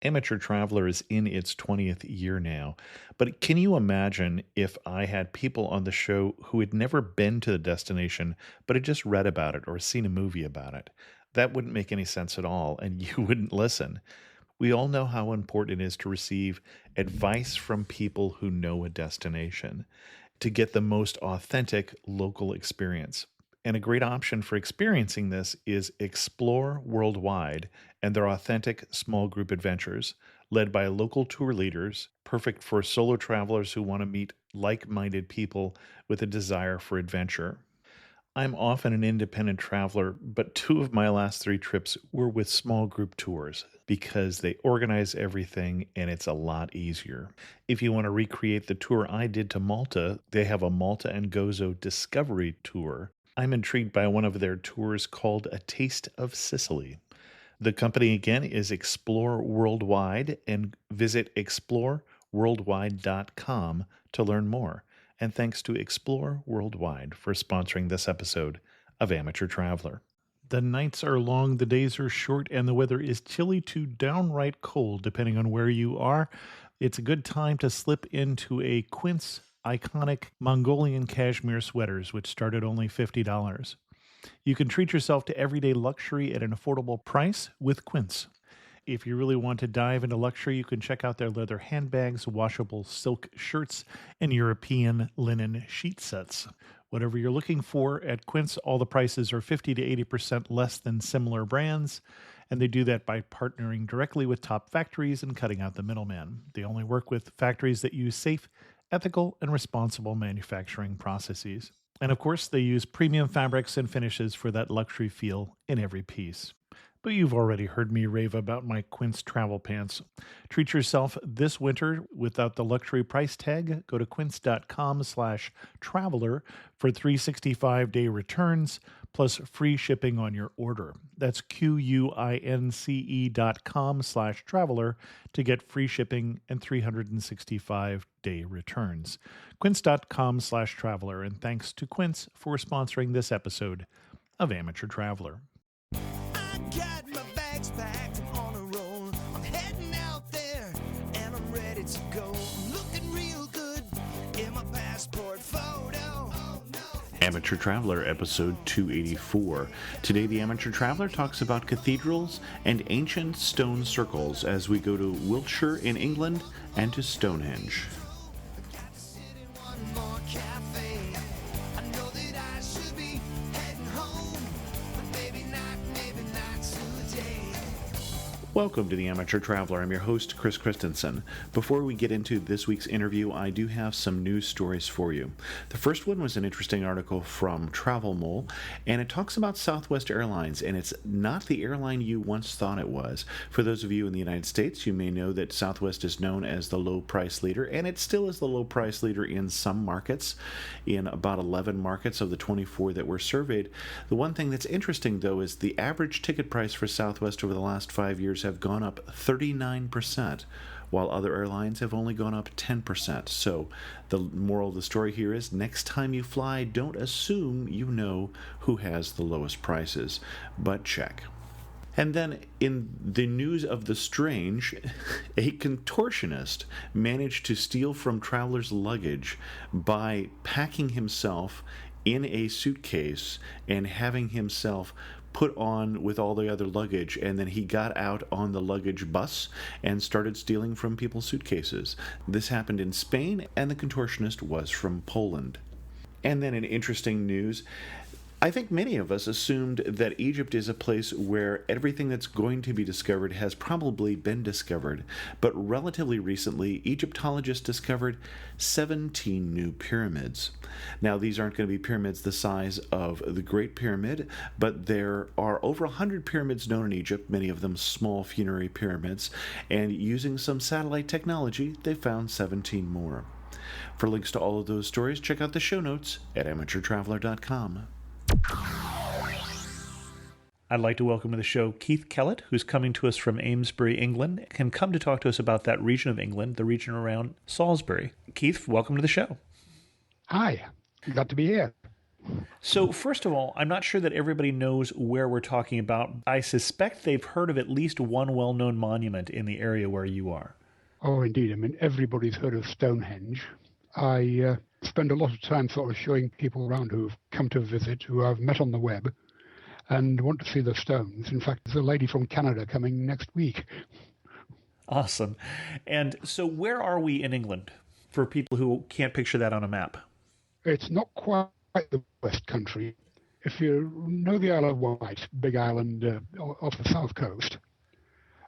Amateur Traveler is in its 20th year now, but can you imagine if I had people on the show who had never been to the destination, but had just read about it or seen a movie about it? That wouldn't make any sense at all, and you wouldn't listen. We all know how important it is to receive advice from people who know a destination to get the most authentic local experience. And a great option for experiencing this is Explore Worldwide and their authentic small group adventures, led by local tour leaders, perfect for solo travelers who want to meet like minded people with a desire for adventure. I'm often an independent traveler, but two of my last three trips were with small group tours because they organize everything and it's a lot easier. If you want to recreate the tour I did to Malta, they have a Malta and Gozo Discovery Tour. I'm intrigued by one of their tours called A Taste of Sicily. The company again is Explore Worldwide, and visit exploreworldwide.com to learn more. And thanks to Explore Worldwide for sponsoring this episode of Amateur Traveler. The nights are long, the days are short, and the weather is chilly to downright cold, depending on where you are. It's a good time to slip into a Quince iconic Mongolian cashmere sweaters, which start at only $50. You can treat yourself to everyday luxury at an affordable price with Quince. If you really want to dive into luxury, you can check out their leather handbags, washable silk shirts, and European linen sheet sets. Whatever you're looking for at Quince, all the prices are 50 to 80% less than similar brands, and they do that by partnering directly with top factories and cutting out the middleman. They only work with factories that use safe, ethical, and responsible manufacturing processes. And of course, they use premium fabrics and finishes for that luxury feel in every piece. But you've already heard me rave about my Quince travel pants. Treat yourself this winter without the luxury price tag. Go to quince.com/traveler for 365-day returns plus free shipping on your order. That's QUINCE.com/traveler to get free shipping and 365-day returns. Quince.com/traveler. And thanks to Quince for sponsoring this episode of Amateur Traveler. Got my bags packed, I'm on a roll. I'm heading out there and I'm ready to go. I'm looking real good in my passport photo. Oh, no. Amateur Traveler, episode 284. Today, the Amateur Traveler talks about cathedrals and ancient stone circles as we go to Wiltshire in England and to Stonehenge. Got to sit in one more cafe. I know that I should be heading home, but maybe not today. Welcome to the Amateur Traveler. I'm your host, Chris Christensen. Before we get into this week's interview, I do have some news stories for you. The first one was an interesting article from Travel Mole, and it talks about Southwest Airlines, and it's not the airline you once thought it was. For those of you in the United States, you may know that Southwest is known as the low price leader, and it still is the low price leader in some markets, in about 11 markets of the 24 that were surveyed. The one thing that's interesting, though, is the average ticket price for Southwest over the last 5 years have gone up 39%, while other airlines have only gone up 10%. So the moral of the story here is next time you fly, don't assume you know who has the lowest prices, but check. And then, in the news of the strange, a contortionist managed to steal from travelers' luggage by packing himself in a suitcase and having himself put on with all the other luggage, and then he got out on the luggage bus and started stealing from people's suitcases. This happened in Spain, and the contortionist was from Poland. And then in interesting news, I think many of us assumed that Egypt is a place where everything that's going to be discovered has probably been discovered, but relatively recently, Egyptologists discovered 17 new pyramids. Now, these aren't going to be pyramids the size of the Great Pyramid, but there are over 100 pyramids known in Egypt, many of them small funerary pyramids, and using some satellite technology, they found 17 more. For links to all of those stories, check out the show notes at amateurtraveler.com. I'd like to welcome to the show Keith Kellet, who's coming to us from Amesbury, England, and come to talk to us about that region of England, the region around Salisbury. Keith, welcome to the show. Hi, glad to be here. So, first of all, I'm not sure that everybody knows where we're talking about. I suspect they've heard of at least one well-known monument in the area where you are. Oh, indeed. I mean, everybody's heard of Stonehenge. I spend a lot of time sort of showing people around who've come to visit, who I've met on the web, and want to see the stones. In fact, there's a lady from Canada coming next week. Awesome. And so where are we in England for people who can't picture that on a map? It's not quite the West Country. If you know the Isle of Wight, big island off the south coast,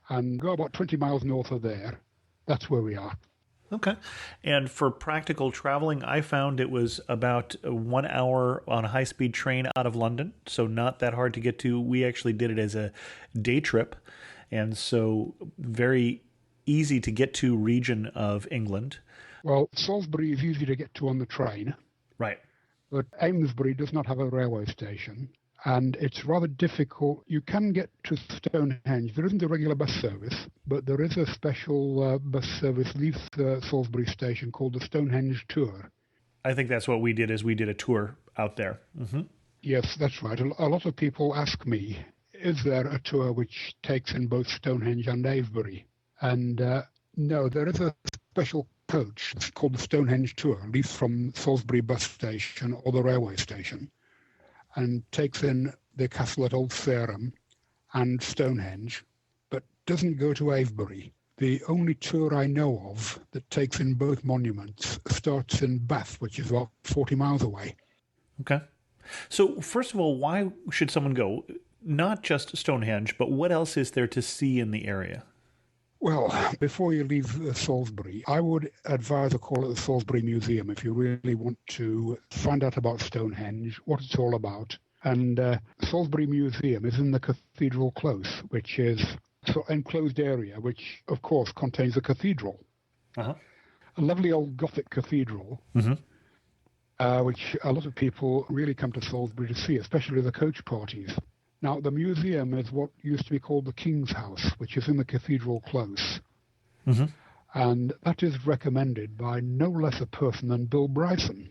and go about 20 miles north of there, that's where we are. Okay. And for practical traveling, I found it was about 1 hour on a high-speed train out of London, so not that hard to get to. We actually did it as a day trip, and so very easy to get to region of England. Well, Salisbury is easy to get to on the train. Right. But Amesbury does not have a railway station, and it's rather difficult. You can get to Stonehenge. There isn't a regular bus service, but there is a special bus service leaves Salisbury station called the Stonehenge Tour. I think that's what we did, is we did a tour out there. Mm-hmm. Yes, that's right. A lot of people ask me, is there a tour which takes in both Stonehenge and Avebury? And no, there is a special coach. It's called the Stonehenge Tour, leaves from Salisbury bus station or the railway station, and takes in the castle at Old Sarum and Stonehenge, but doesn't go to Avebury. The only tour I know of that takes in both monuments starts in Bath, which is about 40 miles away. Okay. So first of all, why should someone go? Not just Stonehenge, but what else is there to see in the area? Well, before you leave Salisbury, I would advise to call it the Salisbury Museum if you really want to find out about Stonehenge, what it's all about. And Salisbury Museum is in the Cathedral Close, which is an enclosed area, which, of course, contains the cathedral. Uh-huh. A lovely old Gothic cathedral, which a lot of people really come to Salisbury to see, especially the coach parties. Now, the museum is what used to be called the King's House, which is in the Cathedral Close. Mm-hmm. And that is recommended by no less a person than Bill Bryson.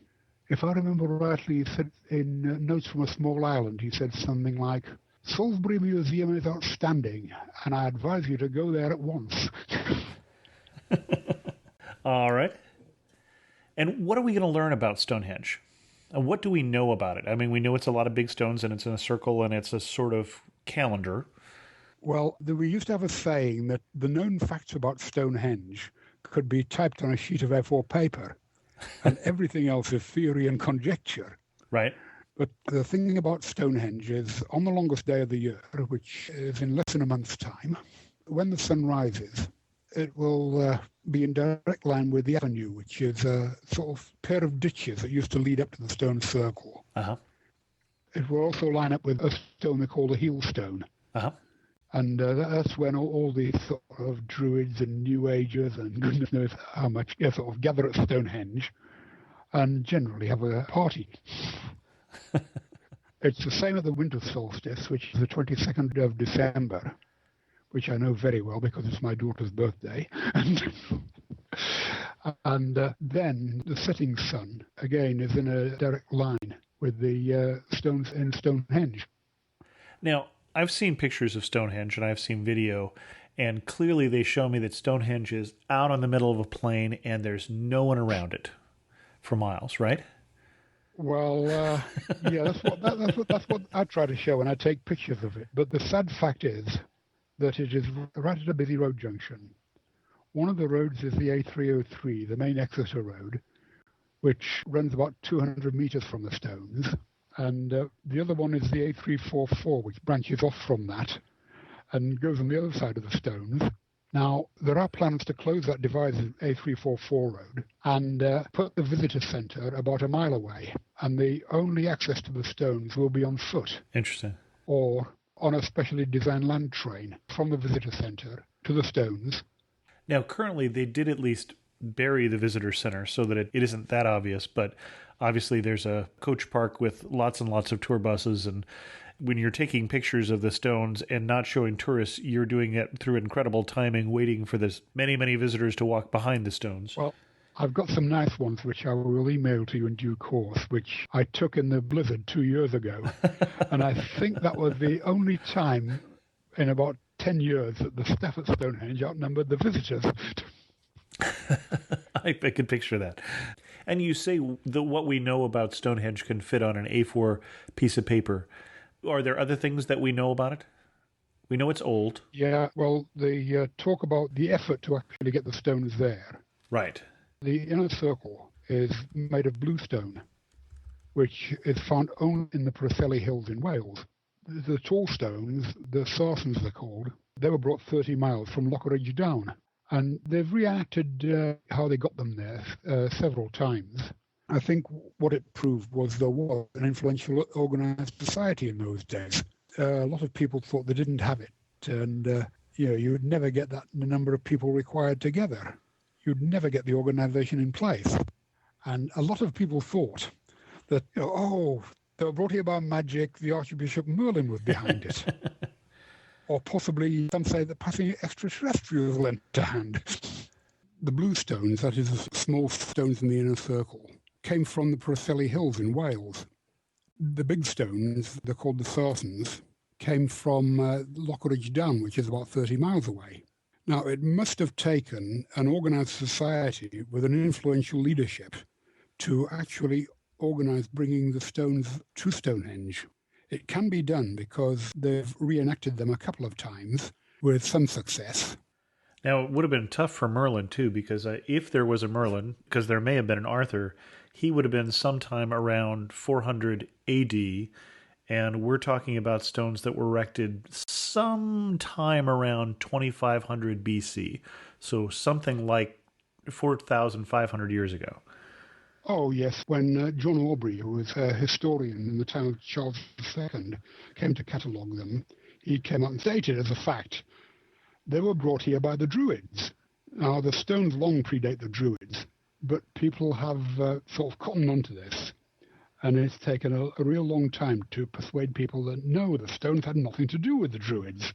If I remember rightly, he said in Notes from a Small Island, he said something like, Salisbury Museum is outstanding, and I advise you to go there at once. All right. And what are we going to learn about Stonehenge? What do we know about it? I mean, we know it's a lot of big stones and it's in a circle and it's a sort of calendar. Well, we used to have a saying that the known facts about Stonehenge could be typed on a sheet of A4 paper and everything else is theory and conjecture. Right. But the thing about Stonehenge is on the longest day of the year, which is in less than a month's time, when the sun rises, it will be in direct line with the avenue, which is a sort of pair of ditches that used to lead up to the stone circle. Uh-huh. It will also line up with a stone they call the heel stone. Uh-huh. And that's when all these sort of druids and New Agers and goodness knows how much sort of gather at Stonehenge and generally have a party. It's the same at the winter solstice, which is the 22nd of December, which I know very well because it's my daughter's birthday. And then the setting sun, again, is in a direct line with the stones in Stonehenge. Now, I've seen pictures of Stonehenge and I've seen video, and clearly they show me that Stonehenge is out on the middle of a plain and there's no one around it for miles, right? Well, yeah, that's what I try to show when I take pictures of it. But the sad fact is that it is right at a busy road junction. One of the roads is the A303, the main Exeter road, which runs about 200 metres from the stones. And the other one is the A344, which branches off from that and goes on the other side of the stones. Now, there are plans to close that divided A344 road and put the visitor centre about a mile away. And the only access to the stones will be on foot. Interesting. Or on a specially designed land train from the visitor centre to the stones. Now, currently, they did at least bury the visitor centre so that it isn't that obvious, but obviously there's a coach park with lots and lots of tour buses, and when you're taking pictures of the stones and not showing tourists, you're doing it through incredible timing, waiting for this many, many visitors to walk behind the stones. Well, I've got some nice ones which I will email to you in due course, which I took in the blizzard 2 years ago. And I think that was the only time in about 10 years that the staff at Stonehenge outnumbered the visitors. I can picture that. And you say that what we know about Stonehenge can fit on an A4 piece of paper. Are there other things that we know about it? We know it's old. Yeah, well, they talk about the effort to actually get the stones there. Right. The inner circle is made of bluestone, which is found only in the Preseli Hills in Wales. The tall stones, the Sarsons they're called, they were brought 30 miles from Lockridge Down. And they've reacted how they got them there several times. I think what it proved was there was an influential organised society in those days. A lot of people thought they didn't have it. And, you would never get the number of people required together. You'd never get the organisation in place. And a lot of people thought that, they were brought here by magic, the Archbishop Merlin was behind it. Or possibly some say that passing extraterrestrials lent a hand. The blue stones, that is the small stones in the inner circle, came from the Preseli Hills in Wales. The big stones, they're called the Sarsons, came from Lockridge Down, which is about 30 miles away. Now, it must have taken an organised society with an influential leadership to actually organise bringing the stones to Stonehenge. It can be done because they've reenacted them a couple of times with some success. Now, it would have been tough for Merlin, too, because if there was a Merlin, because there may have been an Arthur, he would have been sometime around 400 AD, and we're talking about stones that were erected sometime around 2500 BC, so something like 4,500 years ago. Oh, yes. When John Aubrey, who was a historian in the time of Charles II, came to catalogue them, he came out and stated as a fact, they were brought here by the Druids. Now, the stones long predate the Druids, but people have sort of cottoned onto this, and it's taken a real long time to persuade people that, no, the stones had nothing to do with the Druids.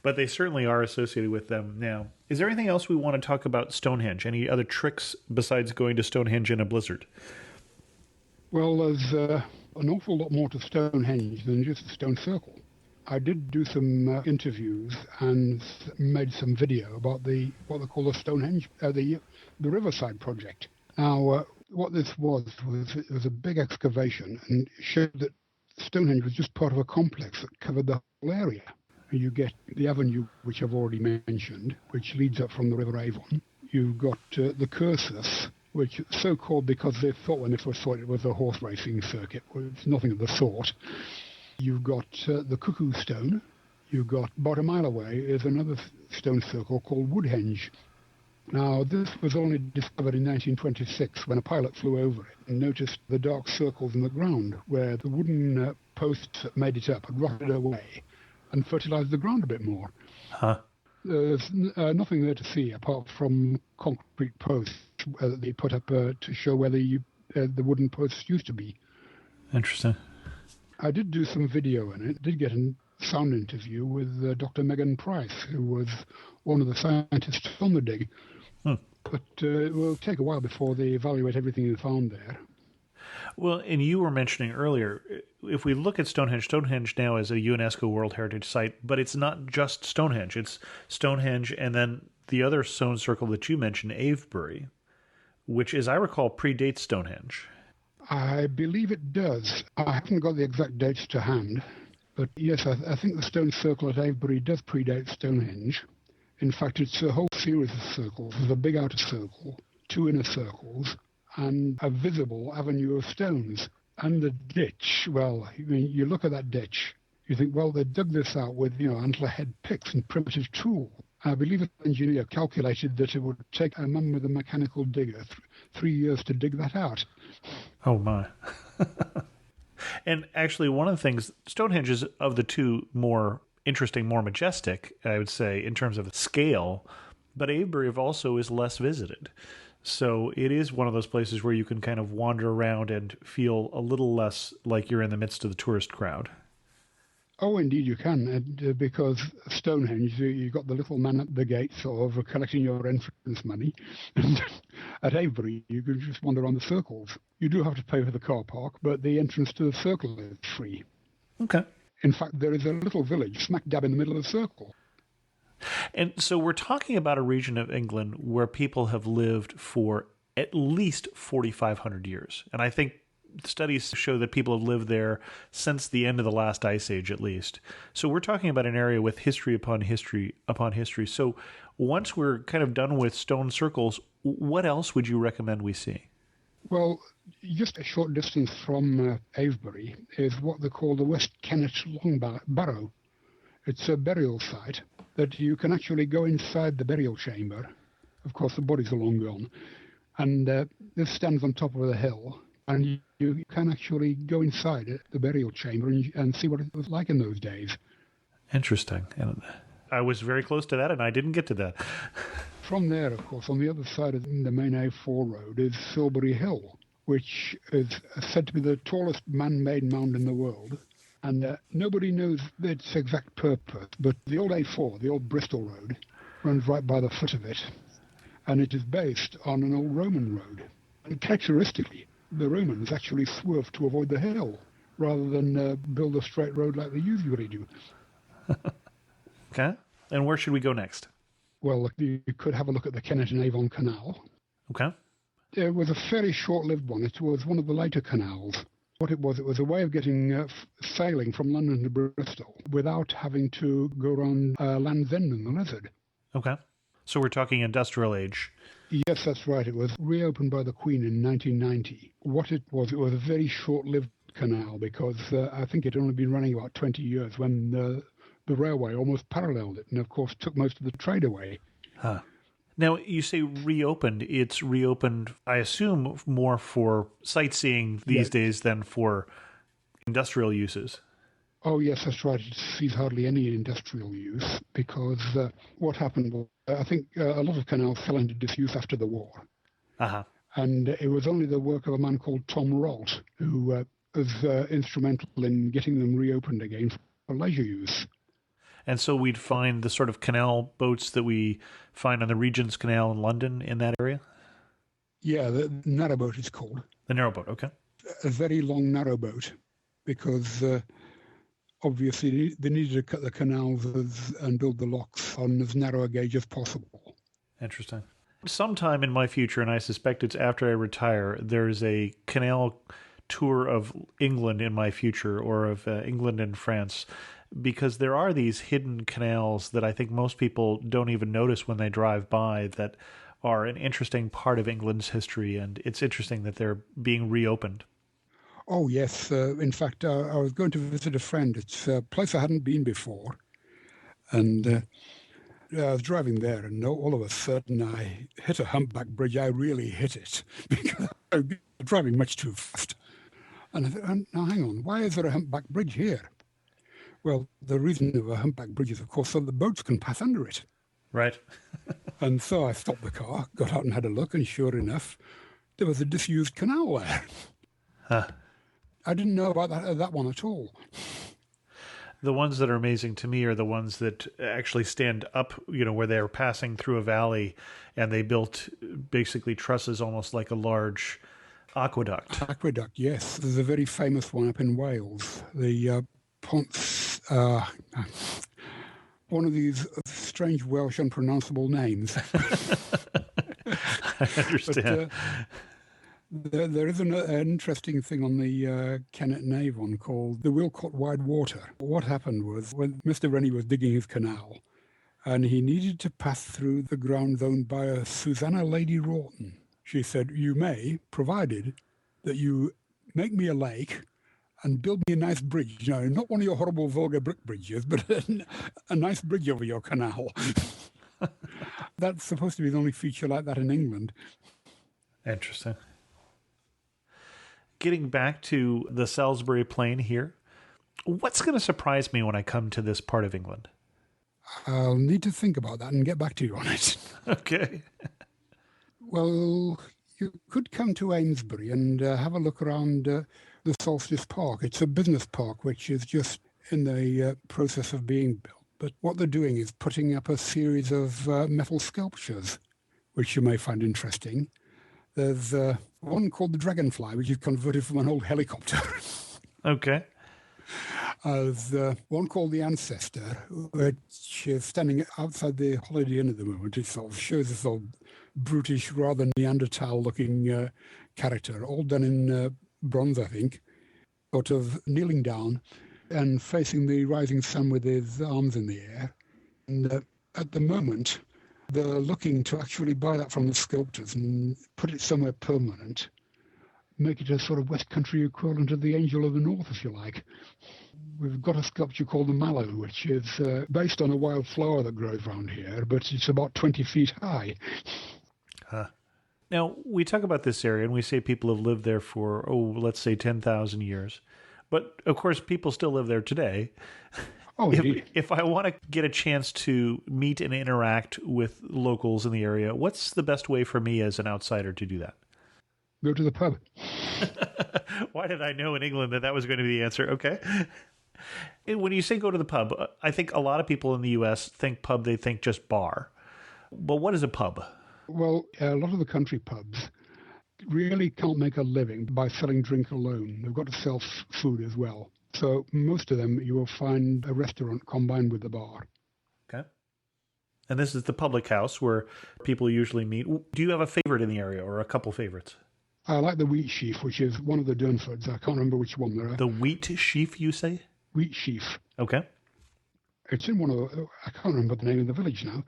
But they certainly are associated with them now. Is there anything else we want to talk about Stonehenge? Any other tricks besides going to Stonehenge in a blizzard? Well, there's an awful lot more to Stonehenge than just the stone circle. I did do some interviews and made some video about what they call the Stonehenge, the Riverside Project. Now, what this was it was a big excavation and showed that Stonehenge was just part of a complex that covered the whole area. You get the avenue, which I've already mentioned, which leads up from the River Avon. You've got the Cursus, which is so called because they thought when they first saw it was a horse racing circuit. Well, it's nothing of the sort. You've got the Cuckoo Stone. You've got about a mile away is another stone circle called Woodhenge. Now, this was only discovered in 1926 when a pilot flew over it and noticed the dark circles in the ground where the wooden posts that made it up had rotted away and fertilised the ground a bit more. Huh. There's nothing there to see apart from concrete posts that they put up to show where the wooden posts used to be. Interesting. I did do some video in it. Did get a sound interview with Dr. Megan Price, who was one of the scientists on the dig. But it will take a while before they evaluate everything they found there. Well, and you were mentioning earlier, if we look at Stonehenge, Stonehenge now is a UNESCO World Heritage Site, but it's not just Stonehenge. It's Stonehenge and then the other stone circle that you mentioned, Averbury, which, as I recall, predates Stonehenge. I believe it does. I haven't got the exact dates to hand, but yes, I think the stone circle at Averbury does predate Stonehenge. In fact, it's a whole series of circles. There's a big outer circle, two inner circles, and a visible avenue of stones. And the ditch, well, you look at that ditch, you think, well, they dug this out with, antler-head picks and primitive tools. I believe an engineer calculated that it would take a man with a mechanical digger 3 years to dig that out. Oh, my. And actually, one of the things, Stonehenge is of the two more interesting, more majestic, I would say, in terms of scale, but Averbury also is less visited. So it is one of those places where you can kind of wander around and feel a little less like you're in the midst of the tourist crowd. Oh, indeed you can, because Stonehenge, you've got the little man at the gate sort of collecting your entrance money. And at Averbury, you can just wander around the circles. You do have to pay for the car park, but the entrance to the circle is free. Okay. In fact, there is a little village smack dab in the middle of the circle. And so we're talking about a region of England where people have lived for at least 4,500 years. And I think studies show that people have lived there since the end of the last ice age, at least. So we're talking about an area with history upon history upon history. So once we're kind of done with stone circles, what else would you recommend we see? Well, just a short distance from Avebury is what they call the West Kennet Long Barrow. It's a burial site that you can actually go inside the burial chamber. Of course, the bodies are long gone. And this stands on top of the hill. And you can actually go inside the burial chamber and see what it was like in those days. Interesting. And I was very close to that, and I didn't get to that. From there, of course, on the other side of the main A4 road is Salisbury Hill, which is said to be the tallest man-made mound in the world. And nobody knows its exact purpose, but the old A4, the old Bristol road, runs right by the foot of it. And it is based on an old Roman road. And characteristically, the Romans actually swerved to avoid the hill rather than build a straight road like they usually do. Okay. And where should we go next? Well, you could have a look at the Kennet and Avon Canal. Okay. It was a fairly short-lived one. It was one of the later canals. What it was a way of getting sailing from London to Bristol without having to go around Land's End and the Lizard. Okay. So we're talking industrial age. Yes, that's right. It was reopened by the Queen in 1990. What it was a very short-lived canal because I think it had only been running about 20 years when the railway almost paralleled it and, of course, took most of the trade away. Huh. Now, you say reopened. It's reopened, I assume, more for sightseeing these days than for industrial uses. Oh, yes, that's right. It sees hardly any industrial use because what happened was, I think a lot of canals fell into disuse after the war. Uh-huh. And it was only the work of a man called Tom Rolt who was instrumental in getting them reopened again for leisure use. And so we'd find the sort of canal boats that we find on the Regent's Canal in London in that area? Yeah, the narrowboat is called. The narrowboat, okay. A very long narrowboat because obviously they needed to cut the canals and build the locks on as narrow a gauge as possible. Interesting. Sometime in my future, and I suspect it's after I retire, there's a canal tour of England in my future, or of England and France, because there are these hidden canals that I think most people don't even notice when they drive by that are an interesting part of England's history, and it's interesting that they're being reopened. Oh, yes. In fact, I was going to visit a friend. It's a place I hadn't been before. And I was driving there, and all of a sudden I hit a humpback bridge. I really hit it because I was driving much too fast. And I thought, now hang on, why is there a humpback bridge here? Well, the reason of a humpback bridge is, of course, so the boats can pass under it. Right. And so I stopped the car, got out and had a look, and sure enough, there was a disused canal there. Huh. I didn't know about that one at all. The ones that are amazing to me are the ones that actually stand up, where they're passing through a valley and they built basically trusses almost like a large aqueduct. Aqueduct, yes. There's a very famous one up in Wales. The Ponce, one of these strange Welsh unpronounceable names. I understand. But, there is an interesting thing on the Kennet and Avon called the Wilcot Wide Water. What happened was when Mr. Rennie was digging his canal and he needed to pass through the grounds owned by a Susanna Lady Rawton. She said, "You may, provided that you make me a lake and build me a nice bridge. Not one of your horrible vulgar brick bridges, but a nice bridge over your canal." That's supposed to be the only feature like that in England. Interesting. Getting back to the Salisbury Plain here, what's going to surprise me when I come to this part of England? I'll need to think about that and get back to you on it. Okay. Well, you could come to Amesbury and have a look around the Solstice Park. It's a business park which is just in the process of being built. But what they're doing is putting up a series of metal sculptures, which you may find interesting. There's one called the Dragonfly, which is converted from an old helicopter. Okay. There's one called the Ancestor, which is standing outside the Holiday Inn at the moment. It sort of shows a sort of brutish, rather Neanderthal-looking character, all done in bronze, I think, sort of kneeling down and facing the rising sun with his arms in the air. And at the moment, they're looking to actually buy that from the sculptors and put it somewhere permanent, make it a sort of West Country equivalent of the Angel of the North, if you like. We've got a sculpture called the Mallow, which is based on a wild flower that grows around here, but it's about 20 feet high. Huh. Now, we talk about this area and we say people have lived there for, let's say 10,000 years. But, of course, people still live there today. Oh, if I want to get a chance to meet and interact with locals in the area, what's the best way for me as an outsider to do that? Go to the pub. Why did I know in England that was going to be the answer? Okay. When you say go to the pub, I think a lot of people in the U.S. think pub, they think just bar. But what is a pub? Well, a lot of the country pubs really can't make a living by selling drink alone. They've got to sell food as well. So most of them you will find a restaurant combined with the bar. Okay. And this is the public house where people usually meet. Do you have a favorite in the area or a couple favorites? I like the Wheat Sheaf, which is one of the Durnfords. I can't remember which one there are. The Wheat Sheaf, you say? Wheat Sheaf. Okay. It's in one of the, I can't remember the name of the village now.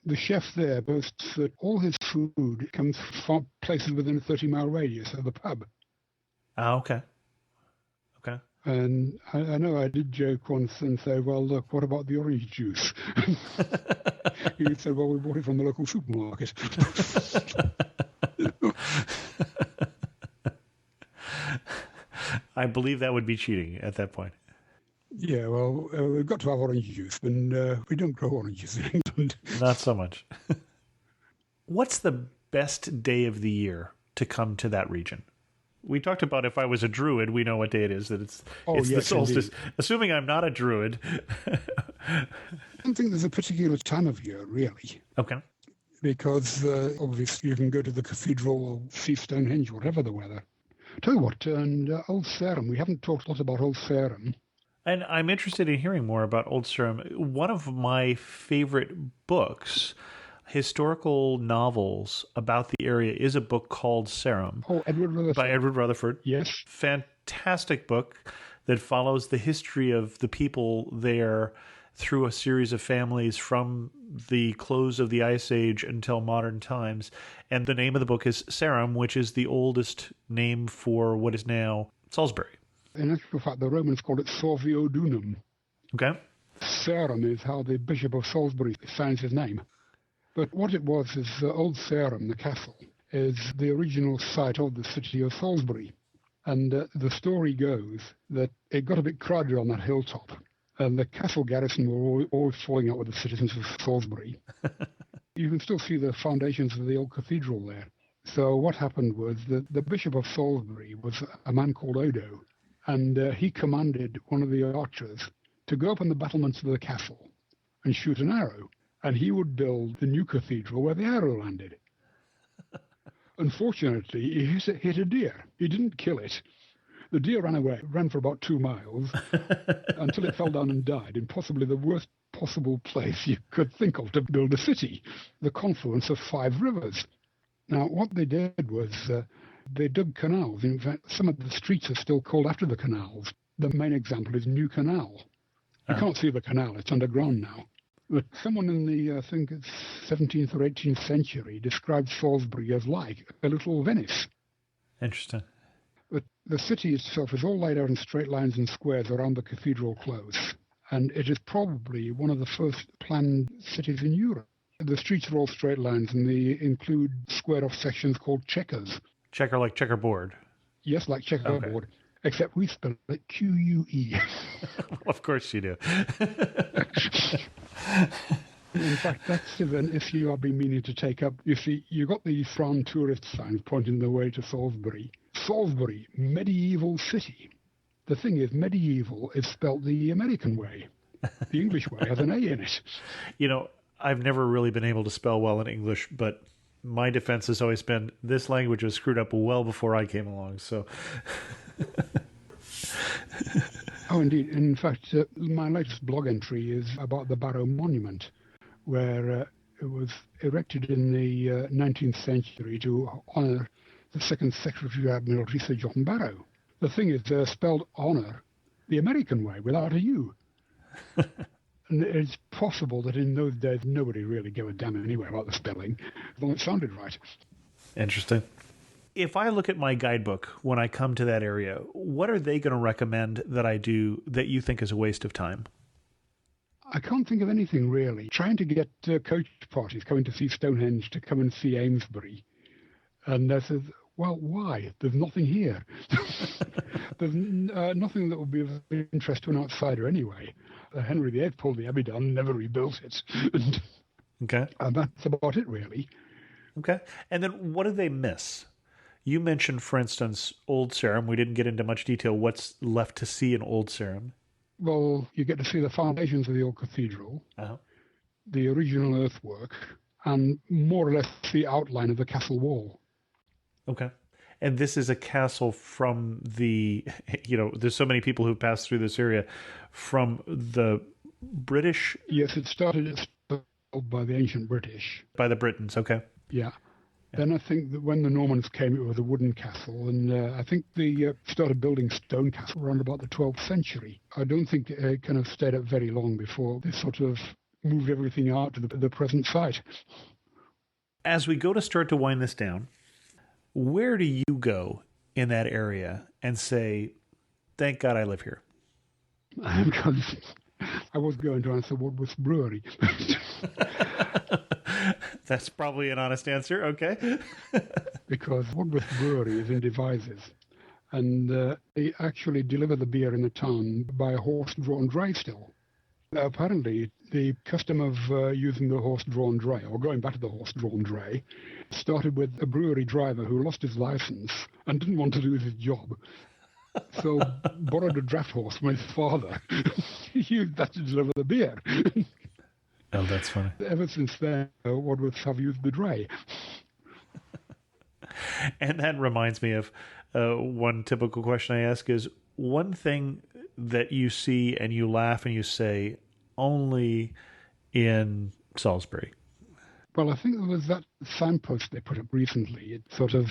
The chef there boasts that all his food comes from places within a 30-mile radius of the pub. Ah, okay. Okay. And I know I did joke once and say, well, look, what about the orange juice? He said, well, we bought it from the local supermarket. I believe that would be cheating at that point. Yeah, well, we've got to have orange juice, and we don't grow oranges in England. Not so much. What's the best day of the year to come to that region? We talked about if I was a druid, we know what day it is, that it's yes, the solstice. Indeed. Assuming I'm not a druid. I don't think there's a particular time of year, really. Okay. Because obviously you can go to the cathedral or see Stonehenge, whatever the weather. Tell you what, and Old Sarum, we haven't talked a lot about Old Sarum. And I'm interested in hearing more about Old Sarum. One of my favorite books, historical novels about the area, is a book called Sarum. Oh, Edward Rutherford. By Edward Rutherford. Yes. Fantastic book that follows the history of the people there through a series of families from the close of the Ice Age until modern times. And the name of the book is Sarum, which is the oldest name for what is now Salisbury. In actual fact, the Romans called it Sorvio Dunum. Okay. Sarum is how the Bishop of Salisbury signs his name. But what it was is Old Sarum, the castle, is the original site of the city of Salisbury. And the story goes that it got a bit crowded on that hilltop, and the castle garrison were always falling out with the citizens of Salisbury. You can still see the foundations of the old cathedral there. So what happened was that the Bishop of Salisbury was a man called Odo, and he commanded one of the archers to go up on the battlements of the castle and shoot an arrow, and he would build the new cathedral where the arrow landed. Unfortunately, he hit a deer. He didn't kill it. The deer ran away, ran for about 2 miles, until it fell down and died in possibly the worst possible place you could think of to build a city, the confluence of 5 rivers. Now, what they did was they dug canals. In fact, some of the streets are still called after the canals. The main example is New Canal. You can't see the canal, it's underground now. But someone in the, I think it's 17th or 18th century described Salisbury as like a little Venice. Interesting. But the city itself is all laid out in straight lines and squares around the cathedral close. And it is probably one of the first planned cities in Europe. The streets are all straight lines, and they include squared-off sections called checkers. Checker like checkerboard. Yes, like checkerboard, okay. Except we spell it Q-U-E. Of course you do. In fact, that's an issue I've been meaning to take up. You see, you've got these round tourist signs pointing the way to Salisbury. Salisbury, medieval city. The thing is, medieval is spelt the American way. The English way has an A in it. You know, I've never really been able to spell well in English, but my defense has always been this language was screwed up well before I came along. So, Oh, indeed. In fact, my latest blog entry is about the Barrow Monument, where it was erected in the 19th century to honour the second Secretary of Admiralty, Sir John Barrow. The thing is, spelled honour the American way, without a U. And it's possible that in those days nobody really gave a damn anyway about the spelling, as long as it sounded right. Interesting. If I look at my guidebook when I come to that area, what are they going to recommend that I do that you think is a waste of time? I can't think of anything really. Trying to get coach parties coming to see Stonehenge to come and see Amesbury. And they said, well, why? There's nothing here. There's nothing that would be of interest to an outsider anyway. Henry VIII pulled the Abbey down and never rebuilt it. Okay. And that's about it, really. Okay. And then what do they miss? You mentioned, for instance, Old Sarum. We didn't get into much detail. What's left to see in Old Sarum? Well, you get to see the foundations of the old cathedral, the original earthwork, and more or less the outline of the castle wall. Okay. And this is a castle from the, there's so many people who passed through this area from the British. Yes, it started by the ancient British. By the Britons, okay. Yeah. Then I think that when the Normans came, it was a wooden castle, and I think they started building stone castle around about the 12th century. I don't think it kind of stayed up very long before they sort of moved everything out to the present site. As we go to start to wind this down, where do you go in that area and say, thank God I live here? I was going to answer Woodworth Brewery. That's probably an honest answer, okay? Because Woodworth Brewery is in Devizes, and they actually deliver the beer in the town by a horse-drawn dray still. Apparently, the custom of using the horse-drawn dray, or going back to the horse-drawn dray, started with a brewery driver who lost his license and didn't want to lose his job. So borrowed a draft horse from his father. He used that to deliver the beer. Oh, that's funny. Ever since then, Woodworths have used the dray. And that reminds me of one typical question I ask is, one thing that you see and you laugh and you say, only in Salisbury? Well, I think there was that signpost they put up recently. It sort of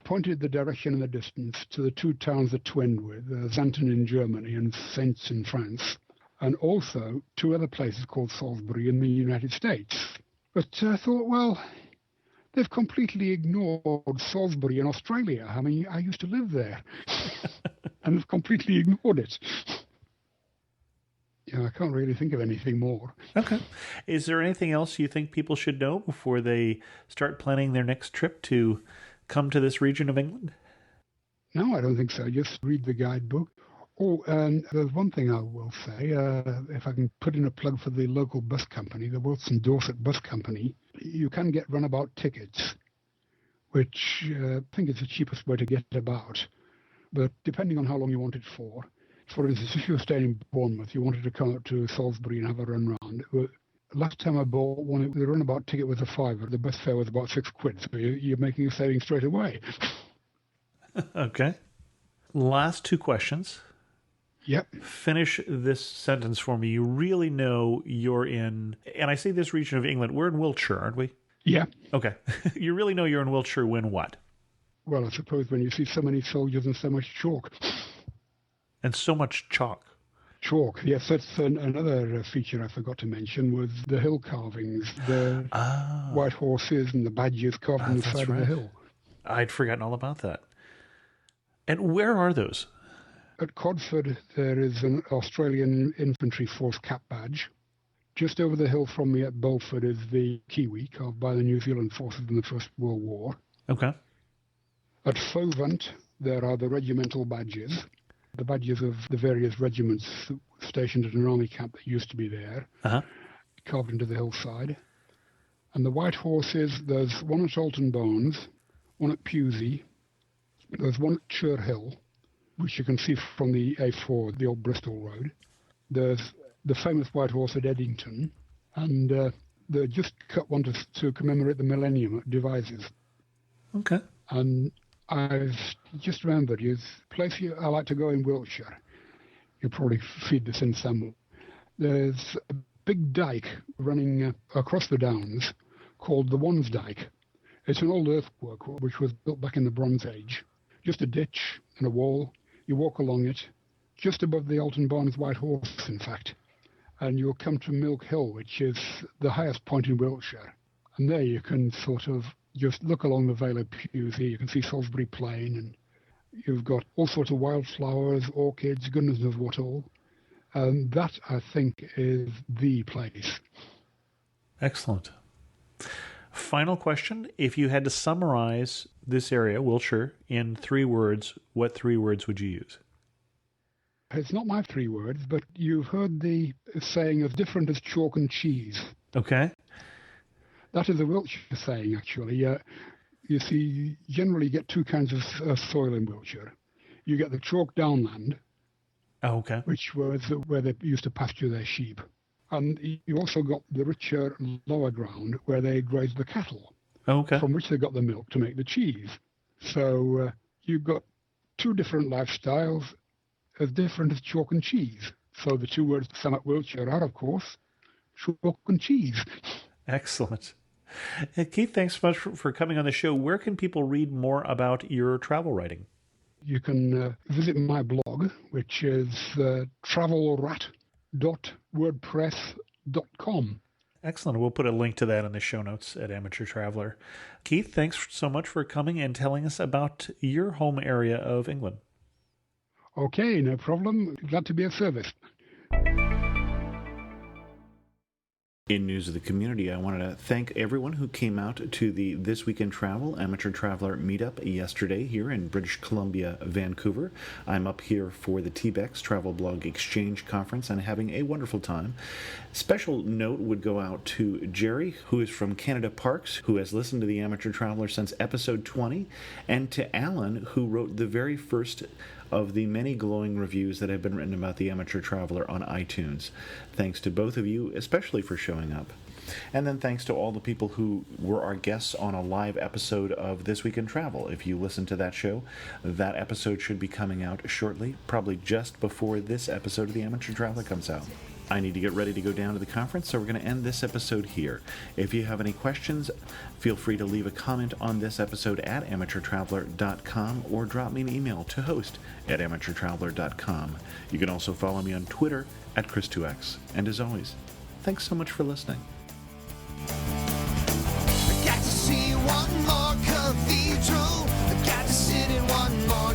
pointed the direction in the distance to the two towns that twinned with, Xanten in Germany and Saints in France, and also two other places called Salisbury in the United States. But I thought, well, they've completely ignored Salisbury in Australia. I mean, I used to live there. And they've completely ignored it. Yeah, I can't really think of anything more. Okay. Is there anything else you think people should know before they start planning their next trip to come to this region of England? No, I don't think so. Just read the guidebook. Oh, and there's one thing I will say. If I can put in a plug for the local bus company, the Wilson Dorset Bus Company, you can get runabout tickets, which I think is the cheapest way to get about. But depending on how long you want it for instance, if you're staying in Bournemouth, you wanted to come up to Salisbury and have a run round. Last time I bought one, the runabout ticket was £5. The bus fare was about £6, so you're making a saving straight away. Okay. Last two questions. Yep. Finish this sentence for me. You really know you're in, and I say this region of England, we're in Wiltshire, aren't we? Yeah. Okay. You really know you're in Wiltshire when what? Well, I suppose when you see so many soldiers and so much chalk. And so much chalk. Chalk, yes, that's another feature I forgot to mention, was the hill carvings, the white horses and the badgers carved on the side of the hill. I'd forgotten all about that. And where are those? At Codford, there is an Australian Infantry Force cap badge. Just over the hill from me at Belford is the Kiwi, carved by the New Zealand forces in the First World War. Okay. At Fovant, there are the regimental badges, the badges of the various regiments stationed at an army camp that used to be there, carved into the hillside. And the white horses, there's one at Alton Bones, one at Pewsey, there's one at Chur Hill, which you can see from the A4, the old Bristol Road. There's the famous White Horse at Eddington, and they just cut one to commemorate the millennium at Devizes. Okay. And I've just remembered, is a place I like to go in Wiltshire. You'll probably feed this in somewhere. There's a big dike running across the downs called the Wands Dyke. It's an old earthwork which was built back in the Bronze Age. Just a ditch and a wall. You walk along it, just above the Alton Barnes White Horse, in fact. And you'll come to Milk Hill, which is the highest point in Wiltshire. And there you can sort of just look along the Vale of Pewsey. You can see Salisbury Plain, and you've got all sorts of wildflowers, orchids, goodness knows what all. And that, I think, is the place. Excellent. Final question. If you had to summarize this area, Wiltshire, in 3 words, what 3 words would you use? It's not my 3 words, but you've heard the saying as different as chalk and cheese. Okay. That is a Wiltshire saying, actually. You see, generally you get 2 kinds of soil in Wiltshire. You get the chalk downland, Okay. which was where they used to pasture their sheep. And you also got the richer lower ground where they grazed the cattle, Okay. from which they got the milk to make the cheese. So you've got 2 different lifestyles as different as chalk and cheese. So the 2 words to sum up Wiltshire are, of course, chalk and cheese. Excellent. Keith, thanks so much for coming on the show. Where can people read more about your travel writing? You can visit my blog, which is travelrat.wordpress.com. Excellent. We'll put a link to that in the show notes at Amateur Traveler. Keith, thanks so much for coming and telling us about your home area of England. Okay, no problem. Glad to be of service. In news of the community, I wanted to thank everyone who came out to the This Week in Travel Amateur Traveler meetup yesterday here in British Columbia, Vancouver. I'm up here for the TBEX Travel Blog Exchange Conference and having a wonderful time. Special note would go out to Jerry, who is from Canada Parks, who has listened to the Amateur Traveler since episode 20, and to Alan, who wrote the very first of the many glowing reviews that have been written about the Amateur Traveler on iTunes. Thanks to both of you, especially for showing up. And then thanks to all the people who were our guests on a live episode of This Week in Travel. If you listen to that show, that episode should be coming out shortly, probably just before this episode of the Amateur Traveler comes out. I need to get ready to go down to the conference, so we're going to end this episode here. If you have any questions, feel free to leave a comment on this episode at amateurtraveler.com or drop me an email to host@amateurtraveler.com. You can also follow me on Twitter at Chris2X. And as always, thanks so much for listening. I got to see one more cathedral. I got to sit in one more